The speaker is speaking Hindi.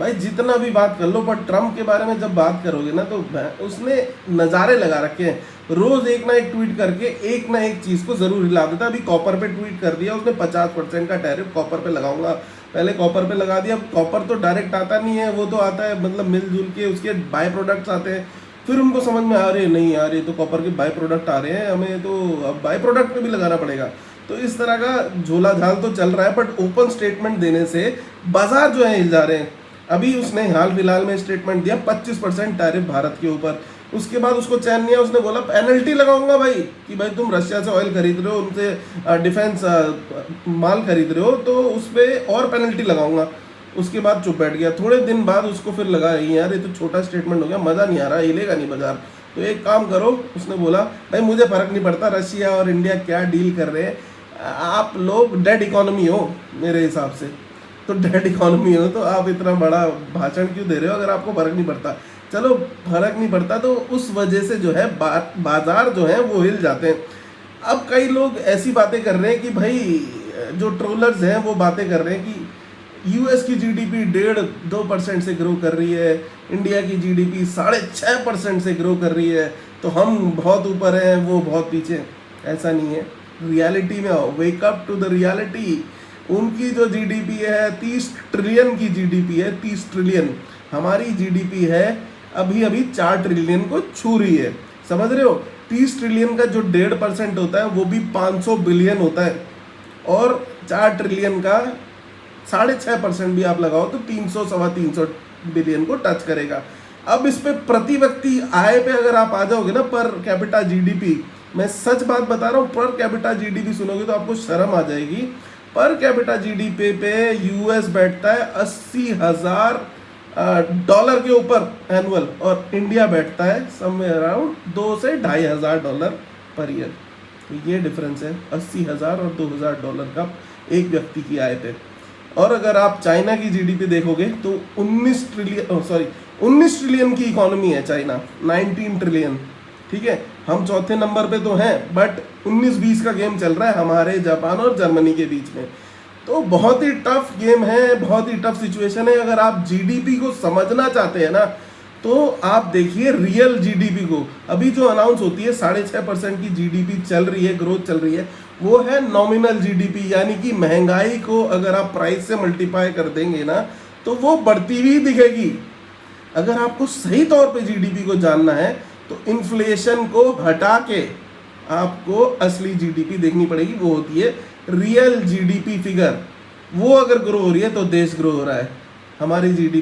भाई जितना भी बात कर लो, पर ट्रम्प के बारे में जब बात करोगे ना तो उसने नज़ारे लगा रखे हैं। रोज एक ना एक ट्वीट करके एक ना एक चीज़ को जरूर हिला देता है। अभी कॉपर पे ट्वीट कर दिया उसने, 50% का टैरिफ कॉपर पे लगाऊंगा। पहले कॉपर पे लगा दिया। कॉपर तो डायरेक्ट आता नहीं है, वो तो आता है मतलब मिलजुल के उसके बाय प्रोडक्ट्स आते हैं। फिर उनको समझ में आ रहे नहीं आ रहे, तो कॉपर के बाय प्रोडक्ट आ रहे हैं, हमें तो अब बाय प्रोडक्ट पे भी लगाना पड़ेगा। तो इस तरह का झोला झाल तो चल रहा है, बट ओपन स्टेटमेंट देने से बाजार जो है हिल जा रहे हैं। अभी उसने हाल फिलहाल में स्टेटमेंट दिया 25% टैरिफ भारत के ऊपर। उसके बाद उसको चैन नहीं है, उसने बोला पेनल्टी लगाऊंगा भाई, कि भाई तुम रशिया से ऑयल खरीद रहे हो, उनसे डिफेंस माल खरीद रहे हो, तो उस पर और पेनल्टी लगाऊंगा। उसके बाद चुप बैठ गया। थोड़े दिन बाद उसको फिर लगा यार ये तो छोटा स्टेटमेंट हो गया, मज़ा नहीं आ रहा, हिलेगा नहीं बाजार, तो एक काम करो, उसने बोला भाई मुझे फ़र्क नहीं पड़ता रशिया और इंडिया क्या डील कर रहे हैं, आप लोग डेड इकोनॉमी हो मेरे हिसाब से। तो डेड इकोनॉमी हो तो आप इतना बड़ा भाषण क्यों दे रहे हो अगर आपको फ़र्क नहीं पड़ता। चलो फ़र्क नहीं पड़ता तो उस वजह से जो है बाजार जो है वो हिल जाते हैं। अब कई लोग ऐसी बातें कर रहे हैं कि भाई जो ट्रोलर्स हैं वो बातें कर रहे हैं कि यूएस की जीडीपी 1.5-2% से ग्रो कर रही है, इंडिया की जीडीपी 6.5% से ग्रो कर रही है, तो हम बहुत ऊपर हैं वो बहुत पीछे। ऐसा नहीं है, रियलिटी में आओ, wake up to the reality. उनकी जो जीडीपी है 30 ट्रिलियन की जीडीपी है, 30 ट्रिलियन। हमारी जीडीपी है अभी अभी 4 ट्रिलियन को छू रही है, समझ रहे हो। 30 ट्रिलियन का जो 1.5% होता है वो भी 500 बिलियन होता है, और 4 ट्रिलियन का 6.5% भी आप लगाओ तो 300-325 बिलियन को टच करेगा। अब इस पे प्रति व्यक्ति आय पे अगर आप आ जाओगे ना, पर कैपिटा जीडीपी, मैं सच बात बता रहा हूँ, पर कैपिटा जीडीपी सुनोगे तो आपको शर्म आ जाएगी। पर कैपिटा जीडीपी पे यूएस बैठता है 80,000 डॉलर के ऊपर एनुअल, और इंडिया बैठता है समवेयर अराउंड 2 से $2,500 पर ईयर। ये डिफरेंस है 80,000 और $2,000 का एक व्यक्ति की आय पे। और अगर आप चाइना की जीडीपी देखोगे तो 19 ट्रिलियन की इकोनॉमी है चाइना, 19 ट्रिलियन, ठीक है। हम चौथे नंबर पे तो हैं, बट 19-20 का गेम चल रहा है हमारे जापान और जर्मनी के बीच में। तो बहुत ही टफ गेम है, बहुत ही टफ सिचुएशन है। अगर आप जीडीपी को समझना चाहते हैं ना, तो आप देखिए रियल जीडीपी को। अभी जो अनाउंस होती है 6.5% की जीडीपी चल रही है, ग्रोथ चल रही है, वो है नॉमिनल जीडीपी, यानी कि महंगाई को अगर आप प्राइस से मल्टीप्लाई कर देंगे ना तो वो बढ़ती हुई दिखेगी। अगर आपको सही तौर पे जीडीपी को जानना है तो इन्फ्लेशन को हटा के आपको असली जीडीपी देखनी पड़ेगी, वो होती है रियल जीडीपी फिगर। वो अगर ग्रो हो रही है तो देश ग्रो हो रहा है। हमारी जीडीपी